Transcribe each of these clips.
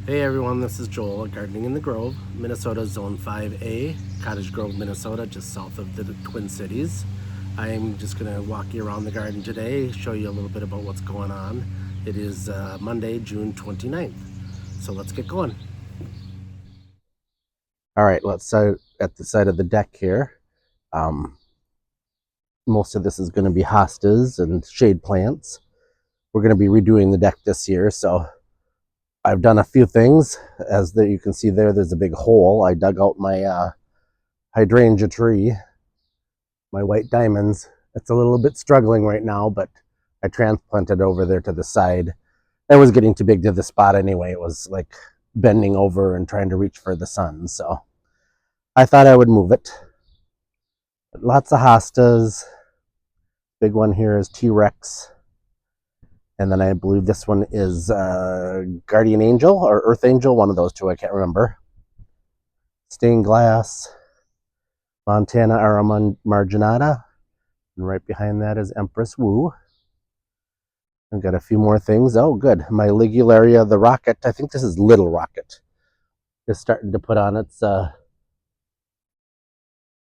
Hey everyone, this is Joel at Gardening in the Grove, Minnesota Zone 5A, Cottage Grove, Minnesota, just south of the Twin Cities. I'm just going to walk you around the garden today, show you a little bit about what's going on. It is Monday, June 29th. So let's get going. All right, let's start at the side of the deck here. Most of this is going to be hostas and shade plants. We're going to be redoing the deck this year, so I've done a few things. As you can see there's a big hole. I dug out my hydrangea tree, my white diamonds. It's a little bit struggling right now, but I transplanted over there to the side. It was getting too big to the spot anyway. It was like bending over and trying to reach for the sun, so I thought I would move it. But lots of hostas. Big one here is T-Rex. And then I believe this one is Guardian Angel or Earth Angel, one of those two, I can't remember. Stained glass, Montana Marginata, and right behind that is Empress Wu. I've got a few more things. Oh, good. My Ligularia, the rocket, I think this is Little Rocket, is starting to put on its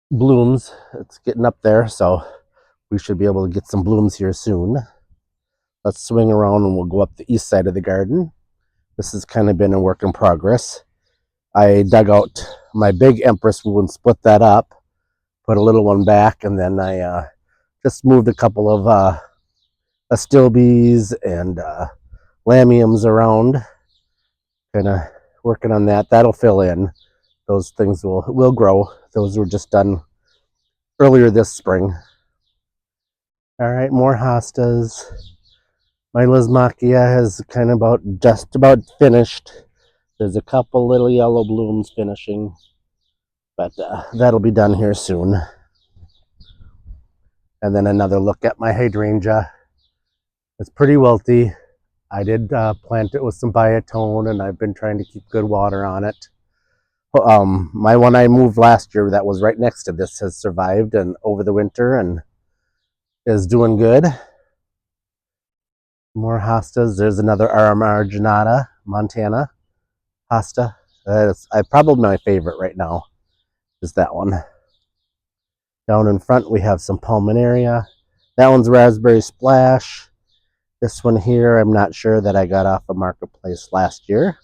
blooms. It's getting up there, so we should be able to get some blooms here soon. Let's swing around and we'll go up the east side of the garden. This has kind of been a work in progress. I dug out my big Empress Wu and split that up, put a little one back, and then I just moved a couple of astilbes and lamiums around, kind of working on that. That'll fill in. Those things will grow. Those were just done earlier this spring. All right, more hostas. My Lismachia has kind of just about finished. There's a couple little yellow blooms finishing, but that'll be done here soon. And then another look at my hydrangea. It's pretty wilty. I did plant it with some biotone, and I've been trying to keep good water on it. My one I moved last year that was right next to this has survived and over the winter and is doing good. More hostas. There's another Armarginata, Montana hosta. That's probably my favorite right now is that one. Down in front we have some Pulmonaria. That one's Raspberry Splash. This one here I'm not sure, that I got off a marketplace last year.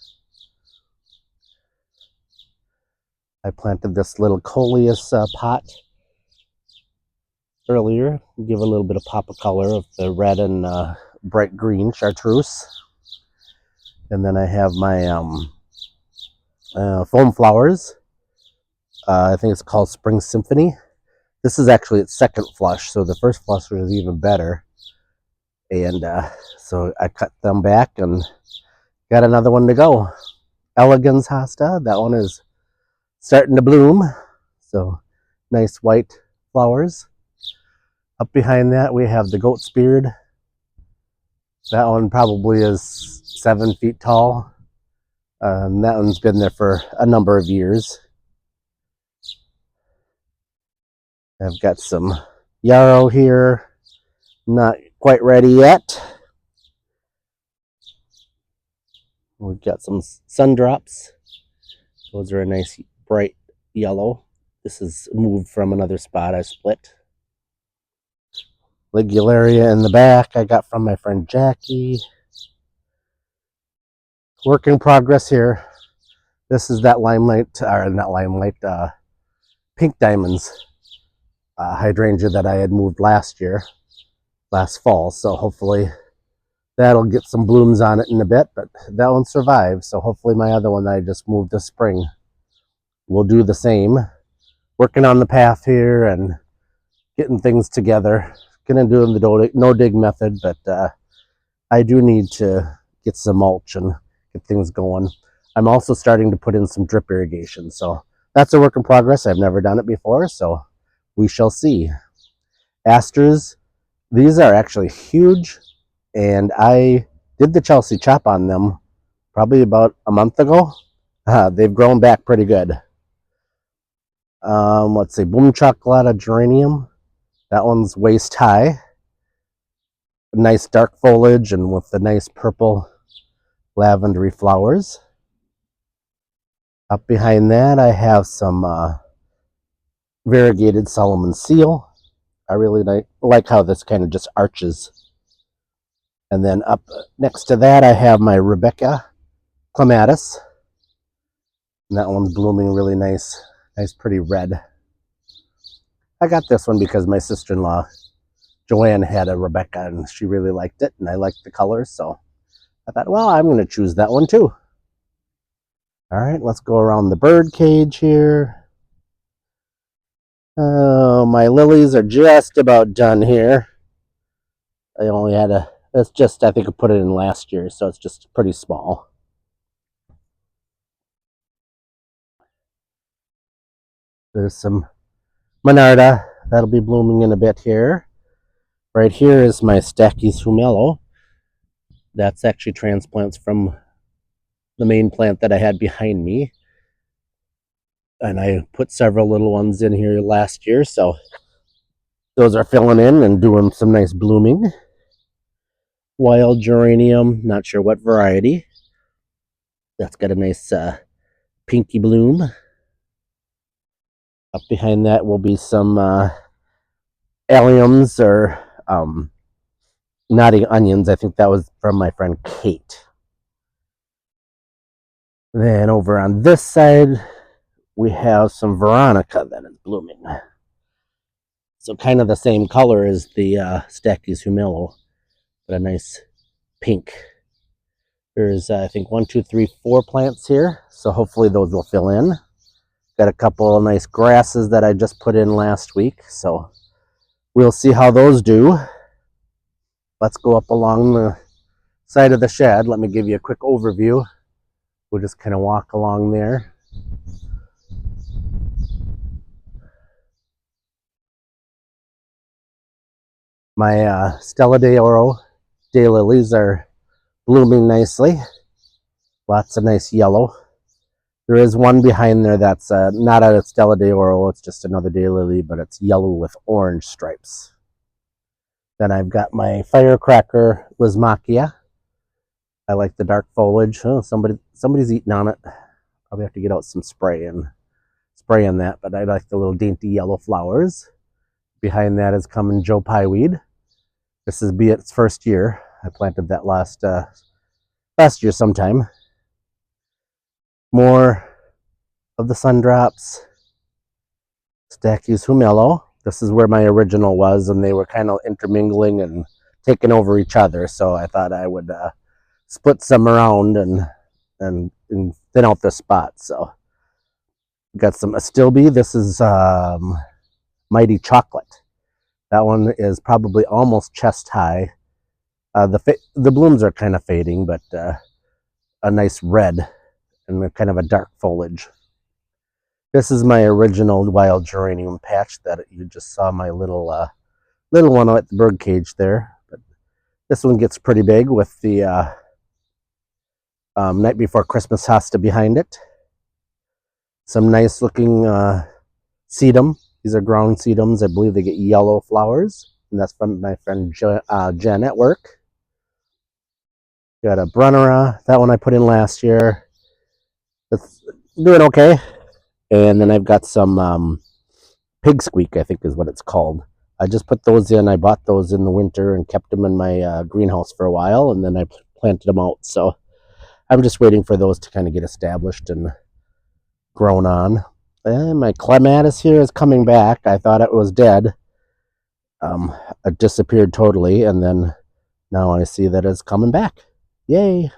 I planted this little coleus pot earlier, give a little bit of pop of color of the red and bright green chartreuse. And then I have my foam flowers. I think it's called Spring Symphony. This is actually its second flush, so the first flush was even better. And so I cut them back and got another one to go. Elegans hosta, that one is starting to bloom. So nice white flowers. Up behind that we have the Goat's Beard. That one probably is 7 feet tall. That one's been there for a number of years. I've got some yarrow here, not quite ready yet. We've got some sundrops. Those are a nice bright yellow. This is moved from another spot I split. Ligularia in the back I got from my friend Jackie. Work in progress here. This is that pink diamonds hydrangea that I had moved last fall. So hopefully that'll get some blooms on it in a bit, but that one survived. So hopefully my other one that I just moved this spring will do the same. Working on the path here and getting things together. Gonna do the no dig method, but I do need to get some mulch and get things going. I'm also starting to put in some drip irrigation, so that's a work in progress. I've never done it before, so we shall see. Asters, these are actually huge, and I did the Chelsea chop on them probably about a month ago. They've grown back pretty good. Let's see, Boom Chocolata Geranium. That one's waist high. Nice dark foliage and with the nice purple lavendery flowers. Up behind that, I have some variegated Solomon seal. I really like how this kind of just arches. And then up next to that, I have my Rebecca clematis. And that one's blooming really nice, pretty red. I got this one because my sister-in-law, Joanne, had a Rebecca and she really liked it, and I liked the colors, so I thought, well, I'm going to choose that one too. All right, let's go around the bird cage here. Oh, my lilies are just about done here. I only had it's just, I think I put it in last year, so it's just pretty small. There's some Monarda that'll be blooming in a bit here. Right here is my Stachys humello. That's actually transplants from the main plant that I had behind me. And I put several little ones in here last year, so those are filling in and doing some nice blooming. Wild geranium, not sure what variety. That's got a nice pinky bloom. Up behind that will be some alliums or knotty onions. I think that was from my friend Kate. Then over on this side, we have some Veronica that is blooming. So kind of the same color as the Stachys humello, but a nice pink. There's, I think, 1, 2, 3, 4 plants here, so hopefully those will fill in. Got a couple of nice grasses that I just put in last week, so we'll see how those do. Let's go up along the side of the shed. Let me give you a quick overview. We'll just kind of walk along there. My Stella d'Oro daylilies are blooming nicely. Lots of nice yellow. There is one behind there that's not a Stella d'Oro, it's just another daylily, but it's yellow with orange stripes. Then I've got my Firecracker Lysimachia. I like the dark foliage. Oh, somebody's eating on it. Probably have to get out some spray and spray on that, but I like the little dainty yellow flowers. Behind that is coming Joe Pyeweed. This is its first year. I planted that last year sometime. More of the Sundrops. Stachys humello. This is where my original was, and they were kind of intermingling and taking over each other, so I thought I would split some around and thin out the spots. So got some Astilbe. This is Mighty Chocolate. That one is probably almost chest high. The blooms are kind of fading, but a nice red and kind of a dark foliage. This is my original wild geranium patch that you just saw my little one at the bird cage there. But this one gets pretty big with the Night Before Christmas hosta behind it. Some nice looking sedum. These are ground sedums. I believe they get yellow flowers. And that's from my friend Jen at work. Got a Brunnera. That one I put in last year. It's doing okay. And then I've got some Pig Squeak, I think is what it's called. I just put those in. I bought those in the winter and kept them in my greenhouse for a while. And then I planted them out. So I'm just waiting for those to kind of get established and grown on. And my clematis here is coming back. I thought it was dead. It disappeared totally, and then now I see that it's coming back. Yay!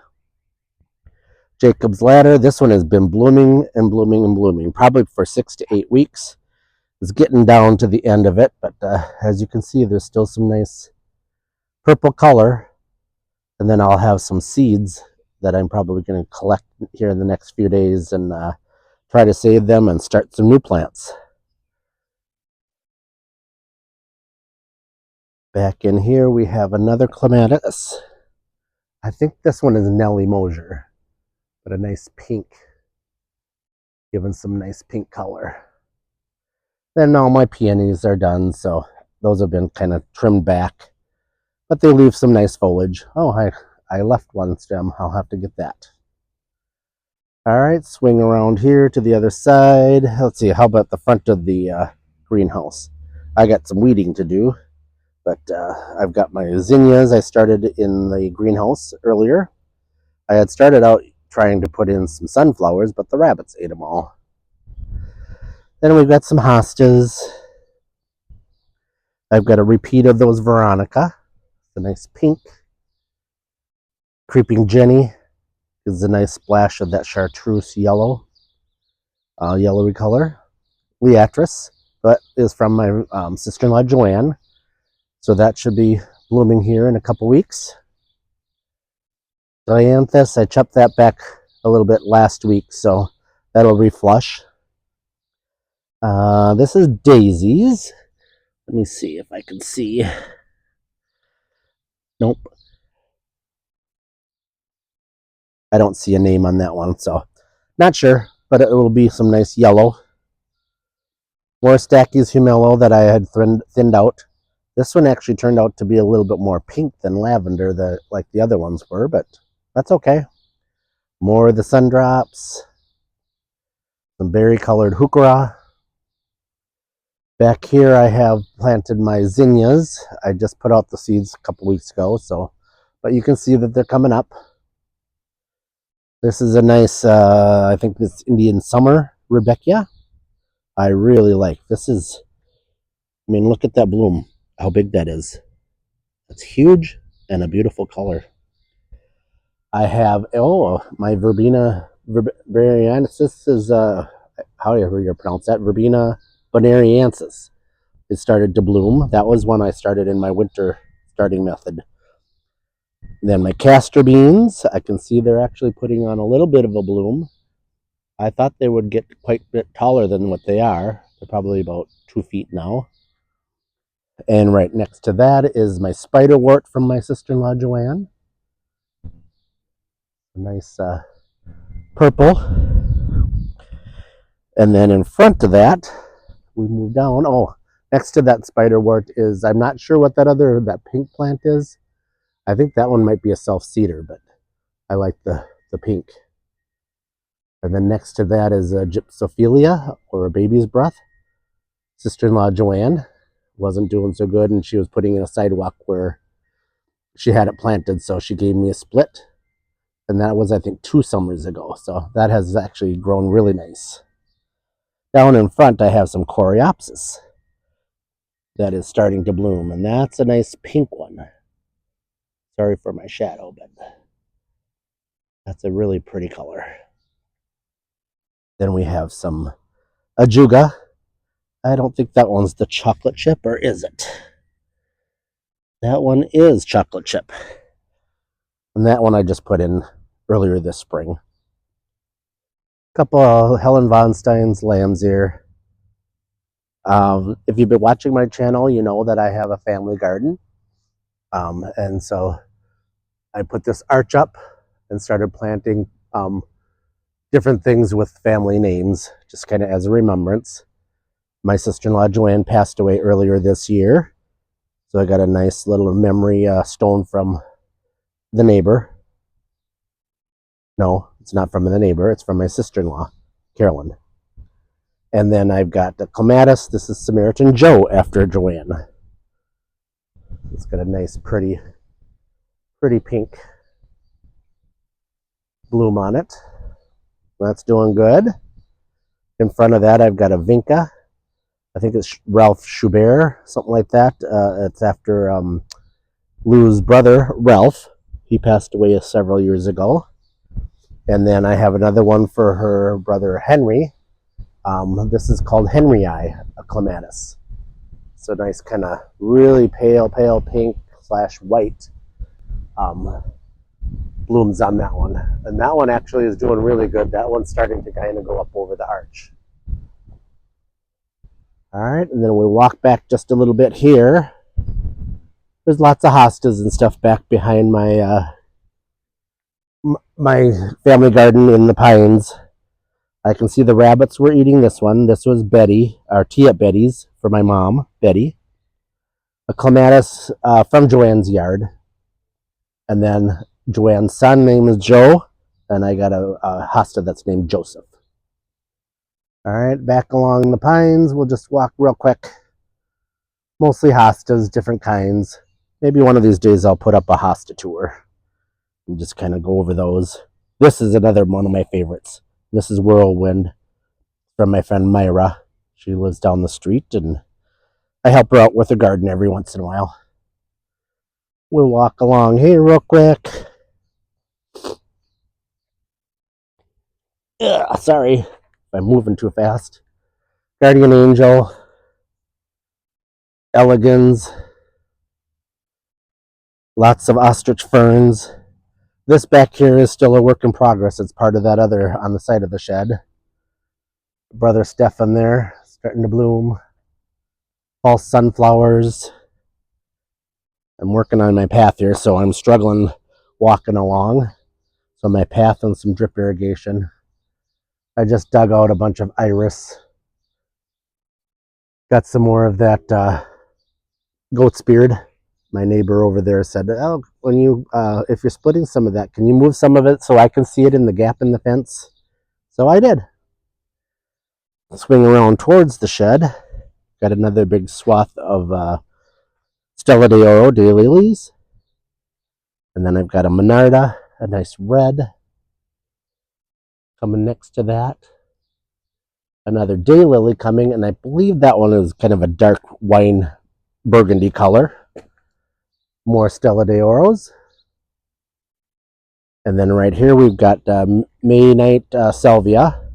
Jacob's Ladder. This one has been blooming and blooming and blooming, probably for 6 to 8 weeks. It's getting down to the end of it, but as you can see, there's still some nice purple color. And then I'll have some seeds that I'm probably going to collect here in the next few days and try to save them and start some new plants. Back in here we have another clematis. I think this one is Nellie Mosier, but a nice pink, giving some nice pink color. Then all my peonies are done, so those have been kind of trimmed back, but they leave some nice foliage. Oh, I left one stem. I'll have to get that. All right, swing around here to the other side. Let's see, how about the front of the greenhouse? I got some weeding to do, but I've got my zinnias I started in the greenhouse earlier. I had started out trying to put in some sunflowers, but the rabbits ate them all. Then we've got some hostas. I've got a repeat of those Veronica, the nice pink. Creeping Jenny is a nice splash of that chartreuse yellow, yellowy color. Liatris, but is from my sister-in-law Joanne, so that should be blooming here in a couple weeks. Dianthus, I chopped that back a little bit last week, so that'll reflush. This is daisies. Let me see if I can see. Nope. I don't see a name on that one, so not sure, but it will be some nice yellow. More Stachy's Humelo that I had thinned out. This one actually turned out to be a little bit more pink than lavender, like the other ones were, but that's okay. More of the Sundrops. Some berry-colored Heuchera. Back here I have planted my zinnias. I just put out the seeds a couple weeks ago, but you can see that they're coming up. This is a nice, I think this Indian Summer Rebecca. I really like. This is, I mean, look at that bloom, how big that is. It's huge and a beautiful color. I have, my Verbena bonariensis is, how do you pronounce that? Verbena bonariensis. It started to bloom. That was when I started in my winter starting method. Then my castor beans, I can see they're actually putting on a little bit of a bloom. I thought they would get quite a bit taller than what they are. They're probably about 2 feet now. And right next to that is my spiderwort from my sister-in-law Joanne. A nice purple. And then in front of that, we move down. Oh, next to that spiderwort is, I'm not sure what that pink plant is. I think that one might be a self-seeder, but I like the pink. And then next to that is a Gypsophilia, or a baby's breath. Sister-in-law Joanne wasn't doing so good, and she was putting in a sidewalk where she had it planted, so she gave me a split. And that was, I think, 2 summers ago. So that has actually grown really nice. Down in front, I have some Coreopsis that is starting to bloom, and that's a nice pink one. Sorry for my shadow, but that's a really pretty color. Then we have some Ajuga. I don't think that one's the chocolate chip, or is it? That one is chocolate chip. And that one I just put in earlier this spring. A couple of Helen von Stein's lamb's ear. If you've been watching my channel, you know that I have a family garden. And so I put this arch up and started planting different things with family names, just kind of as a remembrance. My sister-in-law Joanne passed away earlier this year, so I got a nice little memory stone from the neighbor. No, it's not from the neighbor, it's from my sister-in-law, Carolyn. And then I've got the clematis. This is Samaritan Joe after Joanne. It's got a nice, pretty pink bloom on it. That's doing good. In front of that, I've got a Vinca. I think it's Ralph Schubert, something like that. It's after Lou's brother, Ralph. He passed away several years ago. And then I have another one for her brother, Henry. This is called Henry Eye, a clematis. So nice kind of really pale pink / white blooms on that one. And that one actually is doing really good. That one's starting to kind of go up over the arch. All right, and then we walk back just a little bit here. There's lots of hostas and stuff back behind my my family garden in the pines. I can see the rabbits were eating this one. This was Betty, or tea at Betty's for my mom, Betty. A clematis from Joanne's yard. And then Joanne's son name is Joe, and I got a hosta that's named Joseph. All right, back along the pines, we'll just walk real quick. Mostly hostas, different kinds. Maybe one of these days I'll put up a hosta tour and just kind of go over those. This is another one of my favorites. This is Whirlwind from my friend Myra. She lives down the street, and I help her out with her garden every once in a while. We'll walk along here real quick. Ugh, sorry if I'm moving too fast. Guardian Angel, Elegans, lots of ostrich ferns. This back here is still a work in progress. It's part of that other on the side of the shed. Brother Stefan there, starting to bloom. False sunflowers. I'm working on my path here, so I'm struggling walking along. So my path and some drip irrigation. I just dug out a bunch of iris. Got some more of that goat's beard. My neighbor over there said, "Oh, when you, if you're splitting some of that, can you move some of it so I can see it in the gap in the fence?" So I did. Swing around towards the shed. Got another big swath of Stella de Oro daylilies. And then I've got a Monarda, a nice red. Coming next to that. Another daylily coming, and I believe that one is kind of a dark wine burgundy color. More Stella de Oros. And then right here we've got May Night Salvia.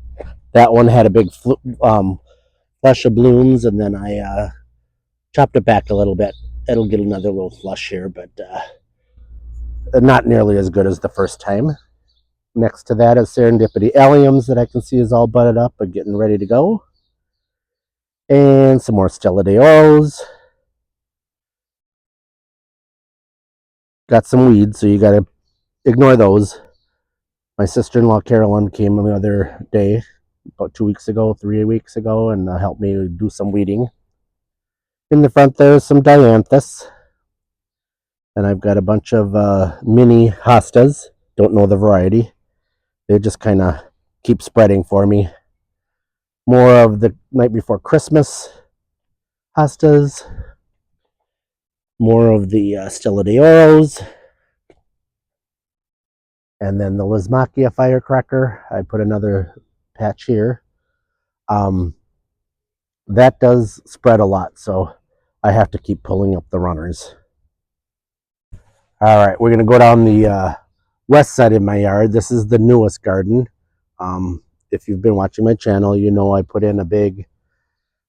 That one had a big flush of blooms, and then I chopped it back a little bit. It'll get another little flush here, but not nearly as good as the first time. Next to that is Serendipity Alliums that I can see is all budded up and getting ready to go. And some more Stella de Oros. Got some weeds, so you got to ignore those. My sister-in-law Carolyn came the other day, about 3 weeks ago, and helped me do some weeding. In the front there's some dianthus. And I've got a bunch of mini hostas. Don't know the variety. They just kind of keep spreading for me. More of the night before Christmas hostas. More of the Stella de Oros. And then the Lismachia firecracker. I put another patch here. That does spread a lot, so I have to keep pulling up the runners. All right, we're going to go down the west side of my yard. This is the newest garden. If you've been watching my channel, you know I put in a big...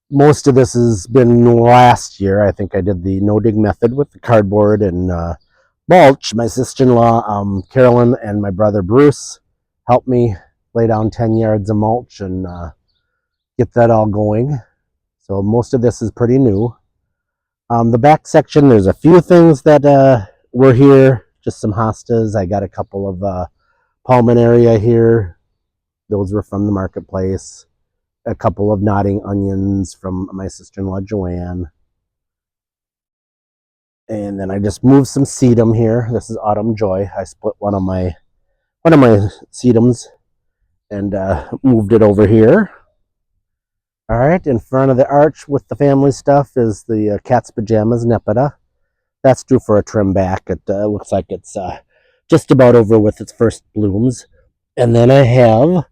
Most of this has been last year. I think I did the no-dig method with the cardboard and mulch. My sister-in-law, Carolyn, and my brother Bruce helped me lay down 10 yards of mulch and get that all going. So most of this is pretty new. The back section, there's a few things that were here. Just some hostas. I got a couple of pulmonaria here. Those were from the marketplace. A couple of nodding onions from my sister-in-law Joanne. And then I just moved some sedum here. This is Autumn Joy. I split one of my sedums and moved it over here. All right, in front of the arch with the family stuff is the Cat's Pajamas Nepeta. That's due for a trim back. It looks like it's just about over with its first blooms. And then I have,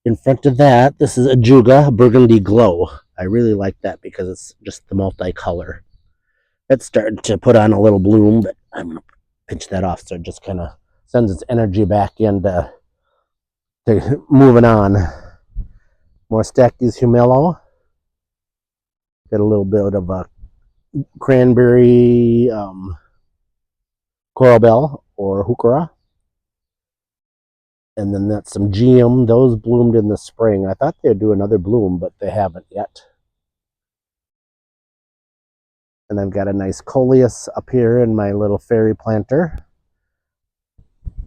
in front of that, this is Ajuga Burgundy Glow. I really like that because it's just the multicolor. It's starting to put on a little bloom, but I'm going to pinch that off so it just kind of sends its energy back into moving on. More Stachy's Humelo. Got a little bit of a cranberry coral bell or heuchera. And then that's some geum. Those bloomed in the spring. I thought they'd do another bloom, but they haven't yet. And I've got a nice coleus up here in my little fairy planter.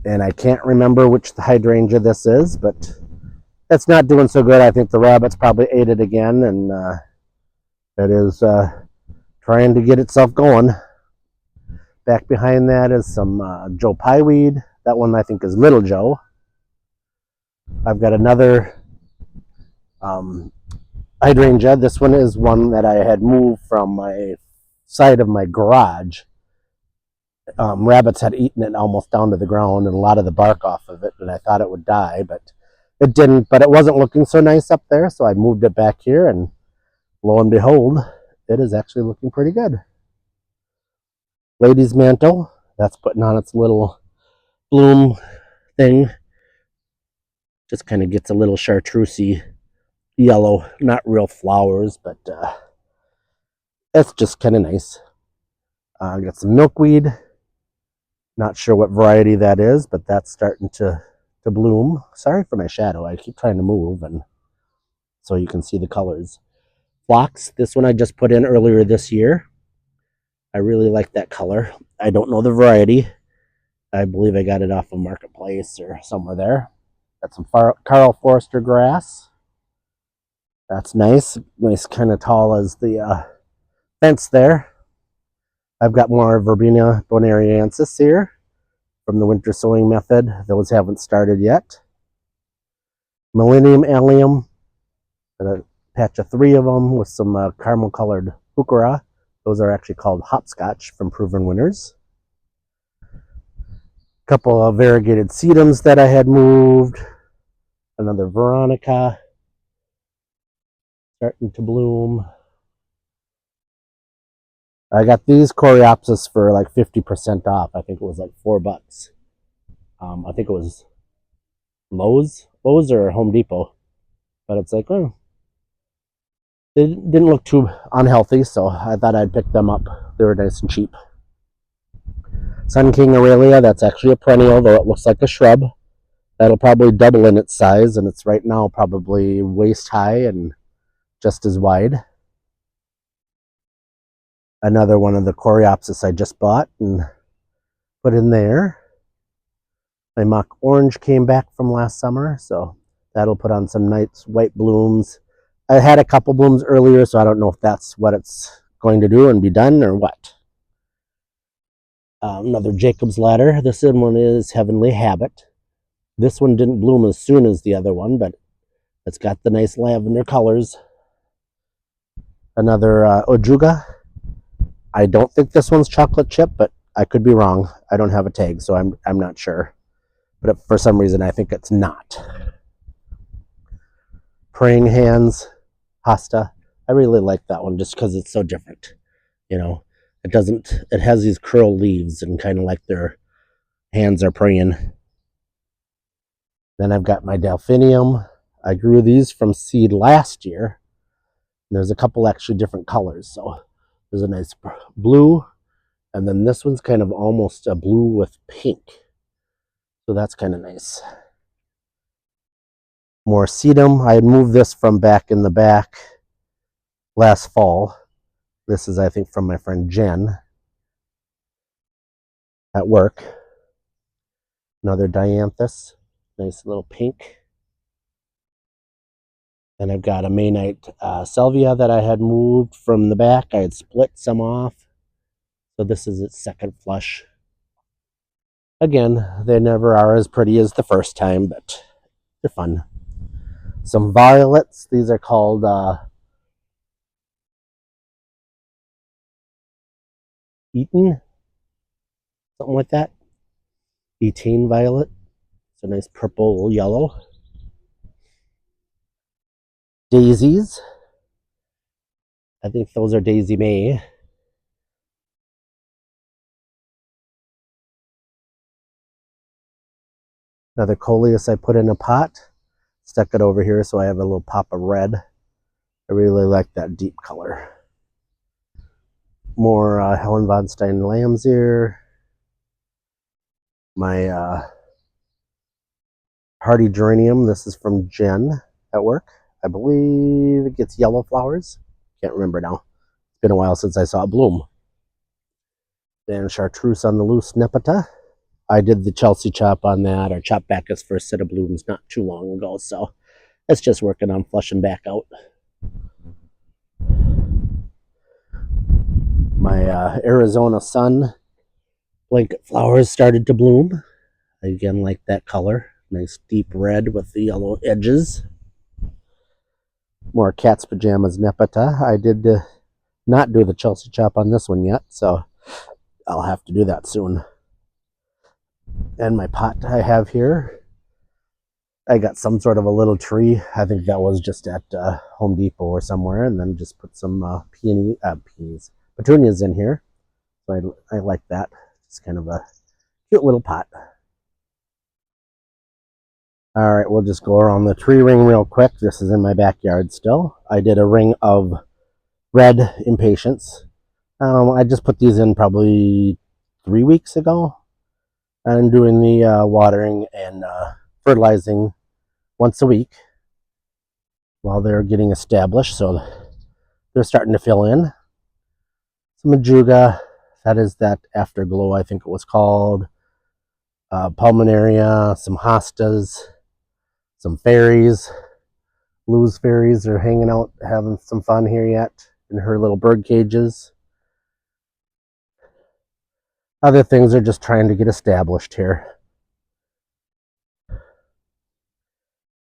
And I can't remember which hydrangea this is, but it's not doing so good. I think the rabbits probably ate it again, and it is trying to get itself going. Back behind that is some Joe Pieweed. That one I think is Little Joe. I've got another hydrangea. This one is one that I had moved from my side of my garage. Rabbits had eaten it almost down to the ground and a lot of the bark off of it, and I thought it would die, but it didn't. But it wasn't looking so nice up there, so I moved it back here, and lo and behold, it is actually looking pretty good. Lady's mantle, that's putting on its little bloom thing. Just kind of gets a little chartreusey yellow, not real flowers, but that's just kind of nice. I got some milkweed. Not sure what variety that is, but that's starting to bloom. Sorry for my shadow. I keep trying to move, and so you can see the colors. Phlox, this one I just put in earlier this year. I really like that color. I don't know the variety. I believe I got it off of Marketplace or somewhere there. Got some Carl Forster grass. That's nice. Nice, kind of tall as the fence there. I've got more Verbena bonariensis here from the winter sowing method. Those haven't started yet. Millennium allium, a patch of 3 of them with some caramel colored heuchera. Those are actually called hopscotch from Proven Winners. A couple of variegated sedums that I had moved. Another Veronica starting to bloom. I got these Coreopsis for like 50% off. I think it was like $4. I think it was Lowe's or Home Depot. But it's like, oh, they didn't look too unhealthy, so I thought I'd pick them up. They were nice and cheap. Sun King Aurelia, that's actually a perennial, though it looks like a shrub. That'll probably double in its size, and it's right now probably waist high and just as wide. Another one of the Coreopsis I just bought and put in there. My mock orange came back from last summer, so that'll put on some nice white blooms. I had a couple blooms earlier, so I don't know if that's what it's going to do and be done or what. Another Jacob's Ladder. This one is Heavenly Habit. This one didn't bloom as soon as the other one, but it's got the nice lavender colors. Another Ojuga. I don't think this one's chocolate chip, but I could be wrong. I don't have a tag, so I'm not sure. But for some reason, I think it's not. Praying Hands, Hosta. I really like that one just because it's so different. You know, it has these curled leaves and kind of like their hands are praying. Then I've got my Delphinium. I grew these from seed last year. There's a couple actually different colors, so there's a nice blue, and then this one's kind of almost a blue with pink. So that's kind of nice. More sedum. I had moved this from back in the back last fall. This is, I think, from my friend Jen at work. Another Dianthus. Nice little pink. And I've got a Maynite Salvia that I had moved from the back. I had split some off. So this is its second flush. Again, they never are as pretty as the first time, but they're fun. Some violets. These are called Eaton. Something like that. Etain violet. It's a nice purple yellow. Daisies. I think those are Daisy May. Another coleus I put in a pot. Stuck it over here so I have a little pop of red. I really like that deep color. More Helen von Stein lamb's ear. My hardy geranium. This is from Jen at work. I believe it gets yellow flowers. Can't remember now. It's been a while since I saw it bloom. Then chartreuse on the loose nepeta. I did the Chelsea chop on that, or chop back its first set of blooms not too long ago, so it's just working on flushing back out. My Arizona Sun blanket flowers started to bloom. I again like that color. Nice deep red with the yellow edges. More cat's pajamas Nepeta. I did not do the Chelsea chop on this one yet, so I'll have to do that soon. And my pot I have here, I got some sort of a little tree. I think that was just at Home Depot or somewhere, and then just put some petunias in here. So I like that. It's kind of a cute little pot. All right, we'll just go around the tree ring real quick. This is in my backyard still. I did a ring of red impatiens. I just put these in probably 3 weeks ago. I'm doing the watering and fertilizing once a week while they're getting established, so they're starting to fill in. Some Ajuga, that is that afterglow, I think it was called. Pulmonaria, some hostas, some fairies. Lou's fairies are hanging out, having some fun here yet in her little bird cages. Other things are just trying to get established here.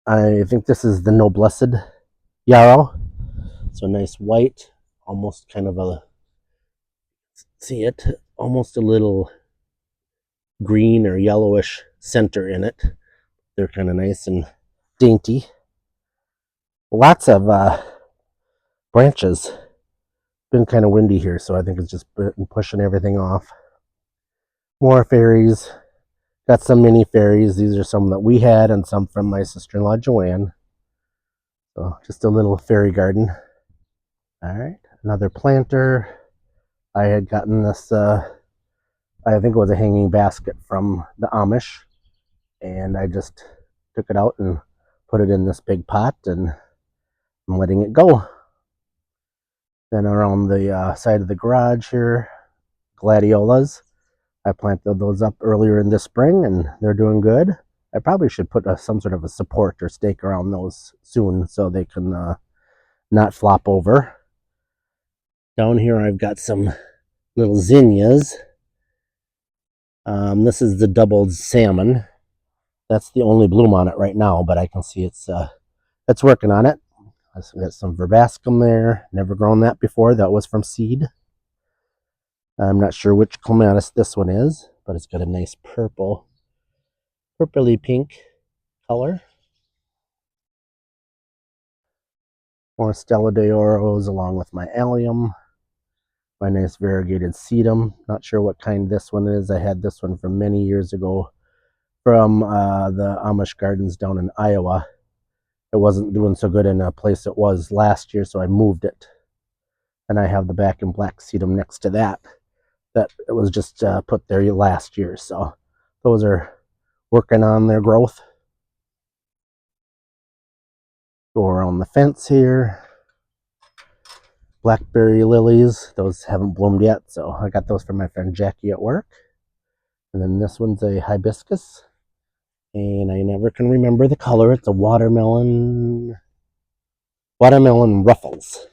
I think this is the Noblessed Yarrow. So nice white, almost kind of a, see it, almost a little green or yellowish center in it. They're kind of nice and dainty. Lots of branches. Been kind of windy here, so I think it's just been pushing everything off. More fairies. Got some mini fairies. These are some that we had and some from my sister-in-law Joanne. So just a little fairy garden. All right, another planter. I had gotten this, I think it was a hanging basket from the Amish, and I just took it out and put it in this big pot, and I'm letting it go. Then around the side of the garage here, gladiolas. I planted those up earlier in the spring, and they're doing good. I probably should put some sort of a support or stake around those soon so they can not flop over. Down here I've got some little zinnias. This is the doubled salmon. That's the only bloom on it right now, but I can see it's working on it. I've got some verbascum there. Never grown that before. That was from seed. I'm not sure which clematis this one is, but it's got a nice purpley pink color. More Stella d'Oros along with my allium. My nice variegated sedum. Not sure what kind this one is. I had this one from many years ago from the Amish gardens down in Iowa. It wasn't doing so good in a place it was last year, so I moved it. And I have the back and black sedum next to that. That it was just put there last year, so those are working on their growth. Go around the fence here. Blackberry lilies, those haven't bloomed yet, so I got those from my friend Jackie at work. And then this one's a hibiscus, and I never can remember the color. It's a watermelon ruffles.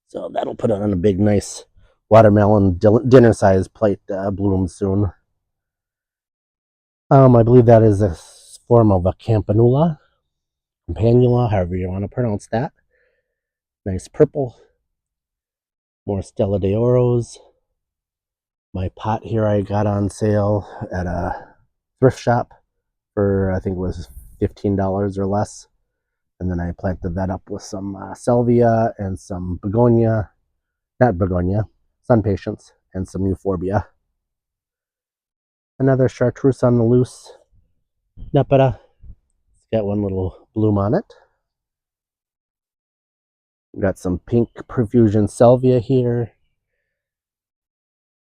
So that'll put it on a big, nice watermelon dinner-sized plate bloom soon. I believe that is a form of a campanula, however you want to pronounce that. Nice purple. More Stella d'Oros. My pot here I got on sale at a thrift shop for, I think it was $15 or less. And then I planted that up with some salvia and some sun patience, and some euphorbia. Another chartreuse on the loose, Nepeta. It's got one little bloom on it. Got some pink profusion salvia here.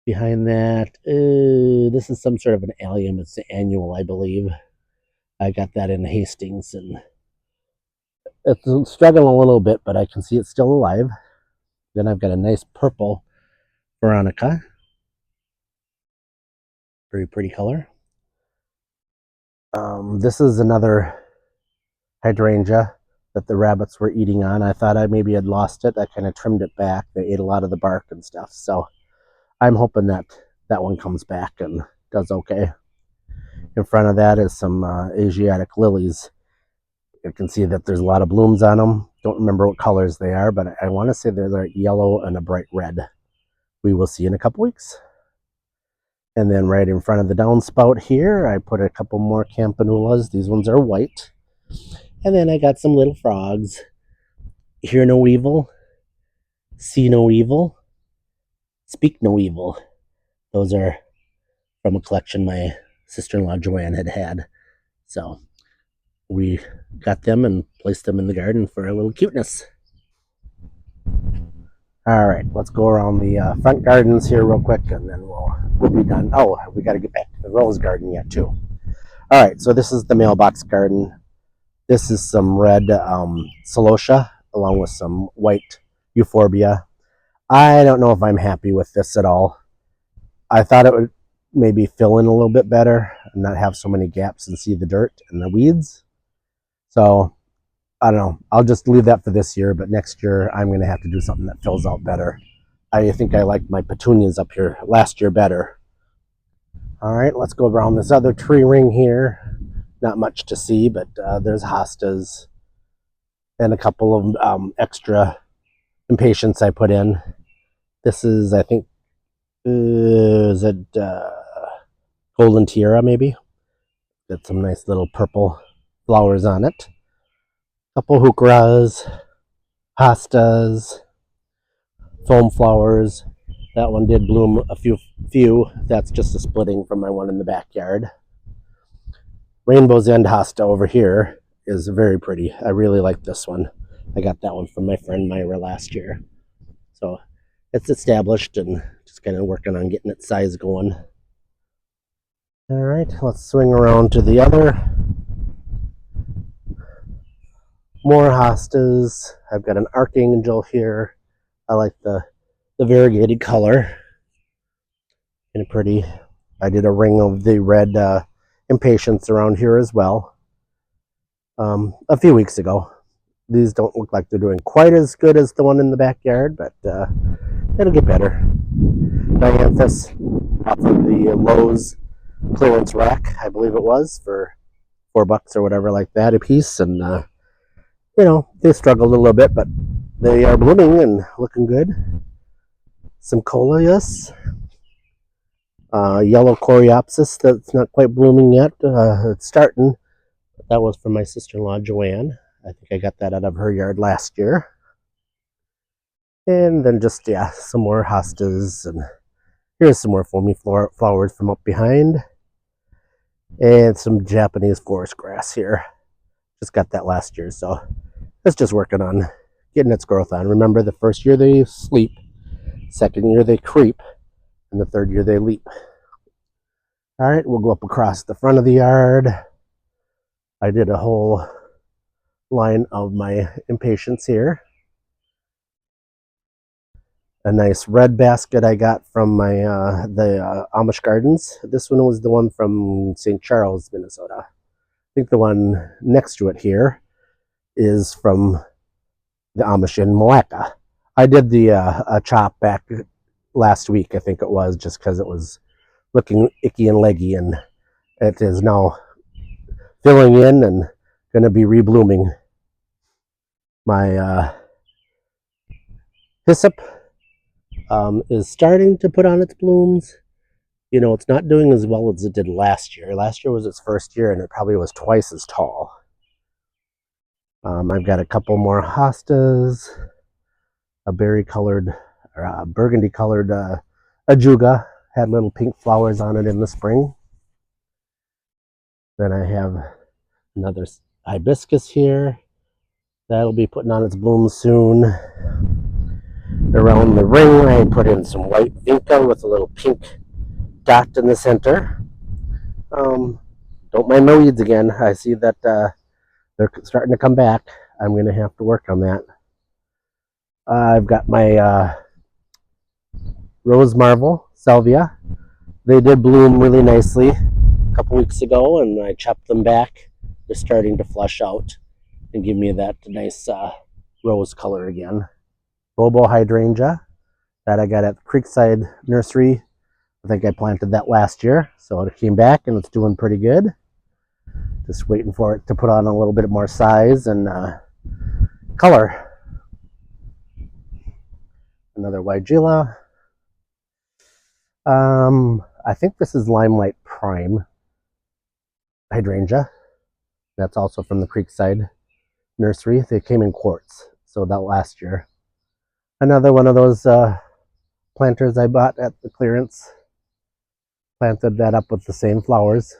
Behind that, this is some sort of an allium. It's the annual, I believe. I got that in Hastings, and it's struggling a little bit, but I can see it's still alive. Then I've got a nice purple Veronica. Very pretty color. This is another hydrangea that the rabbits were eating on. I thought I maybe had lost it. I kind of trimmed it back. They ate a lot of the bark and stuff. So I'm hoping that that one comes back and does okay. In front of that is some Asiatic lilies. You can see that there's a lot of blooms on them. Don't remember what colors they are, but I want to say they're like yellow and a bright red. We will see in a couple weeks. And then right in front of the downspout here, I put a couple more campanulas. These ones are white. And then I got some little frogs. Hear no evil, see no evil, speak no evil. Those are from a collection my sister-in-law Joanne had. So we got them and placed them in the garden for a little cuteness. All right, let's go around the front gardens here real quick, and then we'll be done. Oh, we got to get back to the rose garden yet too. All right, so this is the mailbox garden. This is some red celosia along with some white euphorbia. I don't know if I'm happy with this at all. I thought it would maybe fill in a little bit better and not have so many gaps and see the dirt and the weeds. So I don't know. I'll just leave that for this year, but next year I'm going to have to do something that fills out better. I think I liked my petunias up here last year better. All right, let's go around this other tree ring here. Not much to see, but there's hostas and a couple of extra impatiens I put in. This is, I think, is it Golden Tiara maybe? Got some nice little purple flowers on it. Couple heucheras, hostas, foam flowers. That one did bloom a few. That's just a splitting from my one in the backyard. Rainbow's End hosta over here is very pretty. I really like this one. I got that one from my friend Myra last year. So it's established and just kind of working on getting its size going. All right, let's swing around to the other. More hostas. I've got an archangel here. I like the variegated color. Kind of pretty. I did a ring of the red impatiens around here as well a few weeks ago. These don't look like they're doing quite as good as the one in the backyard, but it'll get better. Dianthus off of the Lowe's clearance rack, I believe it was, for $4 or whatever like that a piece. And, you know, they struggled a little bit, but they are blooming and looking good. Some coleus. Yellow coreopsis that's not quite blooming yet. It's starting. That was from my sister-in-law Joanne. I think I got that out of her yard last year. And then just, yeah, some more hostas. And here's some more foamy flowers from up behind. And some Japanese forest grass here. Just got that last year, so it's just working on getting its growth on. Remember, the first year they sleep, second year they creep, and the third year they leap. All right, we'll go up across the front of the yard. I did a whole line of my impatiens here. A nice red basket I got from my the Amish Gardens. This one was the one from St. Charles, Minnesota. I think the one next to it here is from the Amish in Malacca. I did the a chop back last week, I think it was, just because it was looking icky and leggy, and it is now filling in and going to be reblooming. My hyssop is starting to put on its blooms. You know, it's not doing as well as it did last year. Last year was its first year, and it probably was twice as tall. I've got a couple more hostas, a berry-colored, or burgundy-colored ajuga. Had little pink flowers on it in the spring. Then I have another hibiscus here. That'll be putting on its blooms soon. Around the ring, I put in some white vinca with a little pink dot in the center. Don't mind my weeds again. I see that they're starting to come back. I'm going to have to work on that. I've got my Rose Marvel, Salvia. They did bloom really nicely a couple weeks ago, and I chopped them back. They're starting to flush out and give me that nice rose color again. Bobo hydrangea that I got at the Creekside Nursery I think I planted that last year, so it came back and it's doing pretty good. Just waiting for it to put on a little bit more size and color. Another Weigela. I think this is Limelight Prime hydrangea. That's also from the Creekside Nursery. They came in quartz, so that last year. Another one of those planters I bought at the clearance. Planted that up with the same flowers.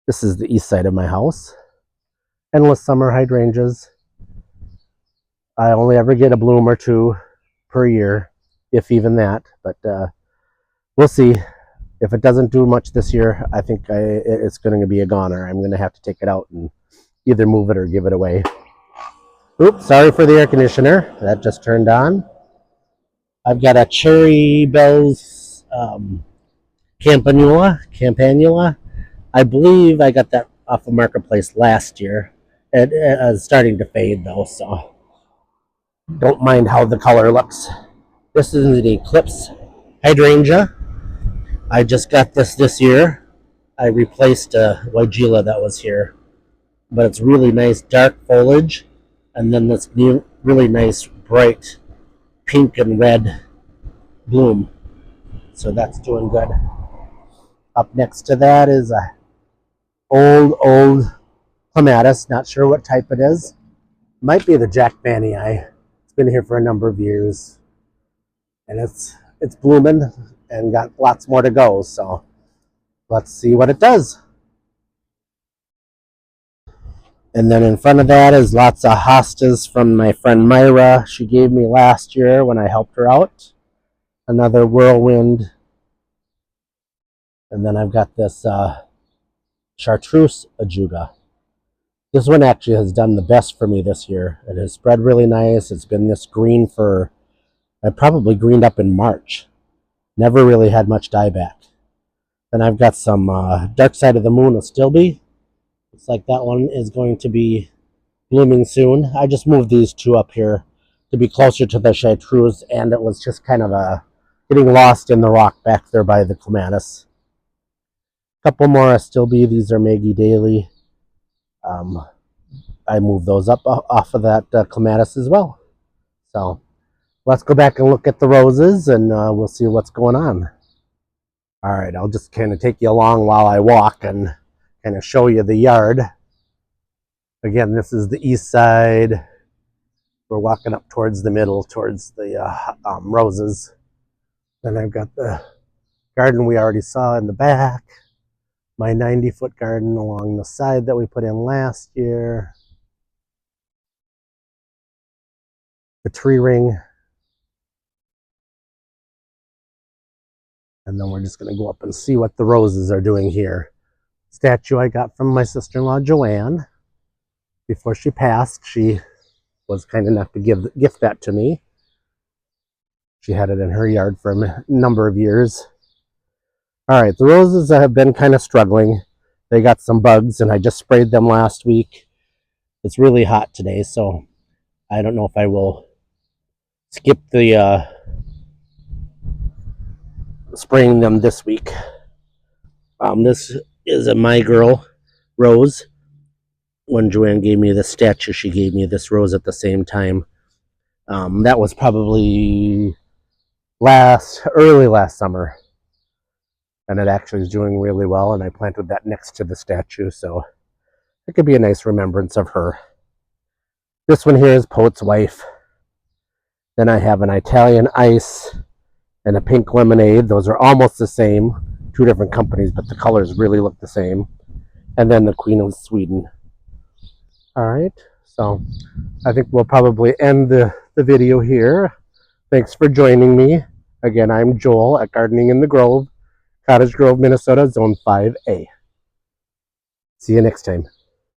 This is the east side of my house. Endless summer hydrangeas. I only ever get a bloom or two per year, if even that, but we'll see. If it doesn't do much this year, I think it's going to be a goner. I'm going to have to take it out and either move it or give it away. Oops, sorry for the air conditioner. That just turned on. I've got a Cherry Bells Campanula. I believe I got that off of Marketplace last year. It is starting to fade though, so don't mind how the color looks. This is the Eclipse Hydrangea. I just got this year. I replaced a Weigela that was here. But it's really nice dark foliage, and then this new really nice bright pink and red bloom. So that's doing good. Up next to that is a old clematis. Not sure what type it is. Might be the Jack Bannii. It's been here for a number of years, and it's blooming and got lots more to go. So let's see what it does. And then in front of that is lots of hostas from my friend Myra. She gave me last year when I helped her out. Another whirlwind. And then I've got this chartreuse ajuga. This one actually has done the best for me this year. It has spread really nice. It's been this green for, I probably greened up in March. Never really had much dieback. Then I've got some Dark Side of the Moon Astilbe. Looks like that one is going to be blooming soon. I just moved these two up here to be closer to the chartreuse, and it was just kind of getting lost in the rock back there by the clematis. A couple more Astilbe. These are Maggie Daly. I moved those up off of that clematis as well. So let's go back and look at the roses, and we'll see what's going on. All right, I'll just kind of take you along while I walk and kind of show you the yard. Again, this is the east side. We're walking up towards the middle, towards the roses. Then I've got the garden we already saw in the back. My 90-foot garden along the side that we put in last year. The tree ring. And then we're just going to go up and see what the roses are doing here. Statue I got from my sister-in-law Joanne. Before she passed, she was kind enough to gift that to me. She had it in her yard for a number of years. All right, the roses have been kind of struggling. They got some bugs, and I just sprayed them last week. It's really hot today, so I don't know if I will skip the spraying them this week. This is a My Girl rose. When Joanne gave me this statue, she gave me this rose at the same time. That was probably early last summer. And it actually is doing really well, and I planted that next to the statue, so it could be a nice remembrance of her. This one here is Poet's Wife. Then I have an Italian Ice and a Pink Lemonade. Those are almost the same, two different companies, but the colors really look the same. And then the Queen of Sweden. All right, so I think we'll probably end the video here. Thanks for joining me. Again, I'm Joel at Gardening in the Grove, Cottage Grove, Minnesota, Zone 5A. See you next time.